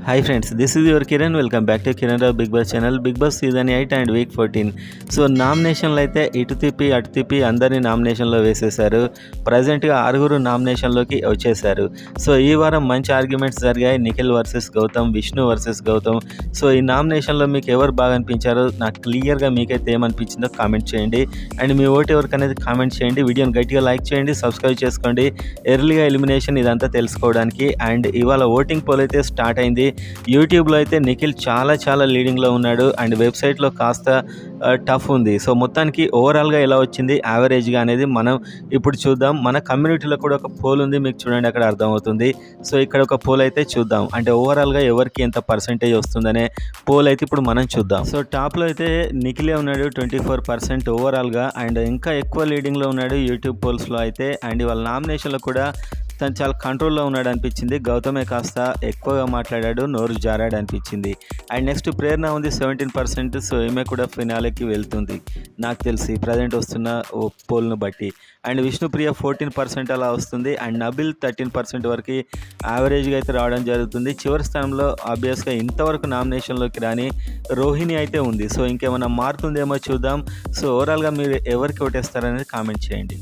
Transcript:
Hi friends, this is your Kiran. Welcome back to Kiran Rao Big Boss channel. Big Boss season 8 and week 14. So నామినేషన్లు అయితే ఇటు తిప్పి అటు తిప్పి అందరినీ నామినేషన్లో వేసేశారు. ప్రజెంట్గా 6 నామినేషన్లోకి వచ్చేసారు. సో ఈ వారం మంచి ఆర్గ్యుమెంట్స్ జరిగాయి. Nikhil versus Gautam, Vishnu versus Gautam. So ఈ నామినేషన్లో మీకు ఎవరు బాగా అనిపించారో నాకు క్లియర్గా మీకైతే ఏమనిపించిందో కామెంట్ చేయండి. అండ్ మీ ఓటు ఎవరికి అనేది కామెంట్ చేయండి. వీడియోని గట్టిగా లైక్ చేయండి, సబ్స్క్రైబ్ చేసుకోండి. ఎర్లీగా ఎలిమినేషన్ ఇదంతా తెలుసుకోవడానికి. అండ్ ఇవాళ ఓటింగ్ పోల్ అయితే స్టార్ట్ అయింది. యూట్యూబ్లో అయితే నిఖిల్ చాలా లీడింగ్లో ఉన్నాడు. అండ్ వెబ్సైట్లో కాస్త టఫ్ ఉంది. సో మొత్తానికి ఓవరాల్గా ఎలా వచ్చింది యావరేజ్గా అనేది మనం ఇప్పుడు చూద్దాం. మన కమ్యూనిటీలో కూడా ఒక పోల్ ఉంది, మీకు చూడండి అక్కడ అర్థమవుతుంది. సో ఇక్కడ ఒక పోల్ అయితే చూద్దాం, అంటే ఓవరాల్గా ఎవరికి ఎంత పర్సెంటేజ్ వస్తుందనే పోల్ అయితే ఇప్పుడు మనం చూద్దాం. సో టాప్లో అయితే నిఖిలే ఉన్నాడు 24% ఓవరాల్గా. అండ్ ఇంకా ఎక్కువ లీడింగ్లో ఉన్నాడు యూట్యూబ్ పోల్స్లో అయితే. అండ్ వాళ్ళ నామినేషన్లో కూడా తను చాలా కంట్రోల్లో ఉన్నాడు అనిపించింది. గౌతమే కాస్త ఎక్కువగా మాట్లాడాడు, నోరు జారాడు అనిపించింది. అండ్ నెక్స్ట్ ప్రేరణ ఉంది 17%. సో ఈమె కూడా ఫినాలేకి వెళ్తుంది నాకు తెలిసి ప్రజెంట్ వస్తున్న పోల్ను బట్టి. అండ్ విష్ణుప్రియ 14% అలా వస్తుంది. అండ్ నబిల్ 13% వరకు యావరేజ్గా అయితే రావడం జరుగుతుంది. చివరి స్థానంలో ఆబ్వియస్గా ఇంతవరకు నామినేషన్లోకి రాని రోహిణి అయితే ఉంది. సో ఇంకేమైనా మారుతుందేమో చూద్దాం. సో ఓవరాల్గా మీరు ఎవరికి ఓటేస్తారనేది కామెంట్ చేయండి.